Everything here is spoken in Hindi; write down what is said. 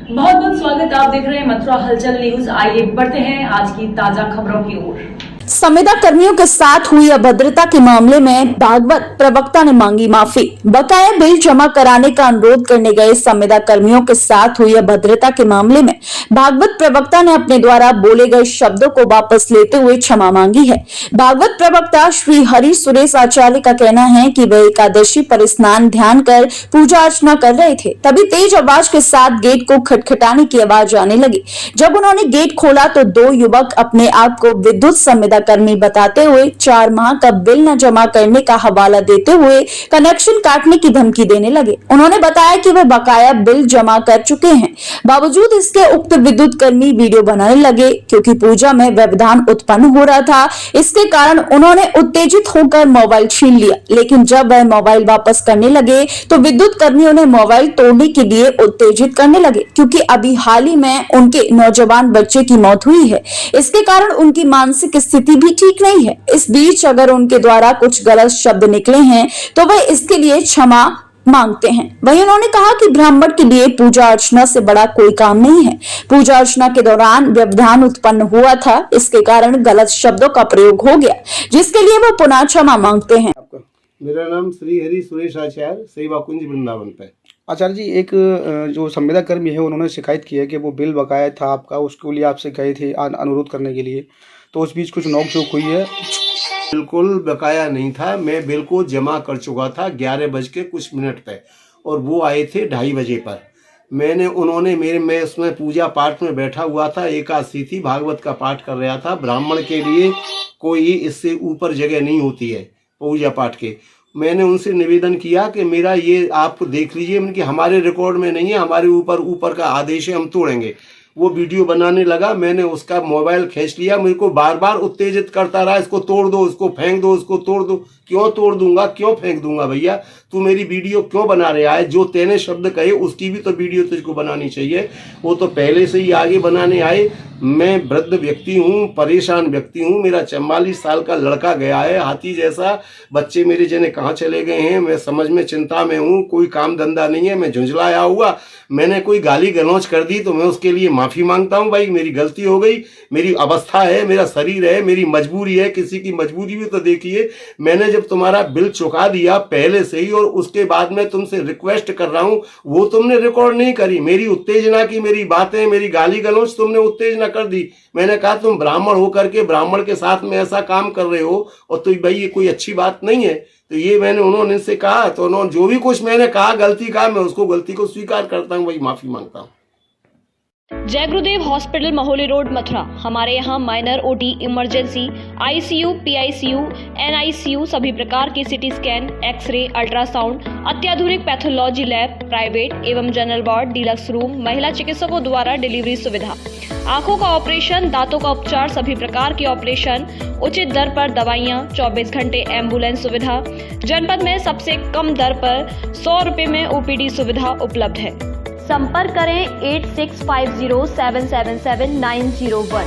बहुत बहुत स्वागत। आप देख रहे हैं मथुरा हलचल न्यूज। आइए बढ़ते हैं आज की ताजा खबरों की ओर। संविदा कर्मियों के साथ हुई अभद्रता के मामले में भागवत प्रवक्ता ने मांगी माफी। बकाया बिल जमा कराने का अनुरोध करने गए संविदा कर्मियों के साथ हुई अभद्रता के मामले में भागवत प्रवक्ता ने अपने द्वारा बोले गए शब्दों को वापस लेते हुए क्षमा मांगी है। भागवत प्रवक्ता श्री हरि सुरेश आचार्य का कहना है कि वे एकादशी पर स्नान ध्यान कर पूजा अर्चना कर रहे थे, तभी तेज आवाज के साथ गेट को खटखटाने की आवाज आने लगी। जब उन्होंने गेट खोला तो दो युवक अपने आप को विद्युत संविदा कर्मी बताते हुए 4 माह का बिल न जमा करने का हवाला देते हुए कनेक्शन काटने की धमकी देने लगे। उन्होंने बताया कि वे बकाया बिल जमा कर चुके हैं, बावजूद इसके उक्त विद्युत कर्मी वीडियो बनाने लगे क्योंकि पूजा में व्यवधान उत्पन्न हो रहा था। इसके कारण उन्होंने उत्तेजित होकर मोबाइल छीन लिया, लेकिन जब वह मोबाइल वापस करने लगे तो विद्युत कर्मी उन्हें मोबाइल तोड़ने के लिए उत्तेजित करने लगे, क्योंकि अभी हाल ही में उनके नौजवान बच्चे की मौत हुई है। इसके कारण उनकी मानसिक स्थिति भी ठीक नहीं है। इस बीच अगर उनके द्वारा कुछ गलत शब्द निकले हैं तो वह इसके लिए क्षमा मांगते हैं। वहीं उन्होंने कहा कि ब्राह्मण के लिए पूजा अर्चना से बड़ा कोई काम नहीं है। पूजा अर्चना के दौरान व्यवधान उत्पन्न हुआ था, इसके कारण गलत शब्दों का प्रयोग हो गया, जिसके लिए वो पुनः क्षमा मांगते हैं। मेरा नाम श्री हरि सुरेश आचार्य, सेवा कुंज वृंदावन पे। आचार्य जी, एक जो संविदा कर्मी है उन्होंने शिकायत की है कि वो बिल बकाया था आपका, उसके लिए आपसे गए थे अनुरोध करने के लिए, तो उस बीच कुछ नोक-झोंक हुई है। बिल्कुल बकाया नहीं था, मैं बिल को जमा कर चुका था 11:00 पे, और वो आए थे 2:30 बजे पर। मैं उसमें पूजा पाठ में बैठा हुआ था, एकादशी थी, भागवत का पाठ कर रहा था। ब्राह्मण के लिए कोई इससे ऊपर जगह नहीं होती है पूजा पाठ के। मैंने उनसे निवेदन किया कि मेरा ये आप देख लीजिए, कि हमारे रिकॉर्ड में नहीं है, हमारे ऊपर का आदेश है, हम तोड़ेंगे। वो वीडियो बनाने लगा, मैंने उसका मोबाइल खींच लिया, मेरे को बार बार उत्तेजित करता रहा, इसको तोड़ दो, इसको फेंक दो, इसको तोड़ दो। क्यों तोड़ दूंगा, क्यों फेंक दूंगा भैया? तू मेरी वीडियो क्यों बना रहा है? जो तेने शब्द कहे उसकी भी तो वीडियो तुझको बनानी चाहिए। वो तो पहले से ही आगे बनाने आए। मैं वृद्ध व्यक्ति हूँ, परेशान व्यक्ति हूँ, मेरा 44 साल का लड़का गया है हाथी जैसा, बच्चे मेरे जने कहाँ चले गए हैं, मैं समझ में चिंता में हूँ, कोई काम धंधा नहीं है, मैं झुंझलाया हुआ। मैंने कोई गाली गलौज कर दी तो मैं उसके लिए माफ़ी मांगता हूँ। भाई मेरी गलती हो गई, मेरी अवस्था है, मेरा शरीर है, मेरी मजबूरी है, किसी की मजबूरी भी तो देखिए। मैंने जब तुम्हारा बिल चुका दिया पहले से ही, और उसके बाद में तुमसे रिक्वेस्ट कर रहा हूँ, वो तुमने रिकॉर्ड नहीं करी। मेरी उत्तेजना की, मेरी बातें, मेरी गाली गलौज तुमने उत्तेजना कर दी। मैंने कहा तुम ब्राह्मण होकर के ब्राह्मण के साथ में ऐसा काम कर रहे हो, और तो भाई ये कोई अच्छी बात नहीं है। तो ये मैंने उन्होंने से कहा, तो उन्होंने जो भी कुछ मैंने कहा, गलती कहा, मैं उसको गलती को स्वीकार करता हूँ, वही माफी मांगता हूँ। जय गुरुदेव हॉस्पिटल महोली रोड मथुरा। हमारे यहाँ minor OT, emergency, ICU, PICU, NICU, सभी प्रकार के सिटी स्कैन, एक्सरे, अल्ट्रासाउंड, अत्याधुनिक पैथोलॉजी लैब, प्राइवेट एवं जनरल वार्ड, डिलक्स रूम, महिला चिकित्सकों द्वारा डिलीवरी सुविधा, आंखों का ऑपरेशन, दांतों का उपचार, सभी प्रकार के ऑपरेशन, उचित दर पर दवाइयाँ, 24 घंटे एम्बुलेंस सुविधा। जनपद में सबसे कम दर पर 100 रुपए में ओपीडी सुविधा उपलब्ध है। संपर्क करें 8650777901।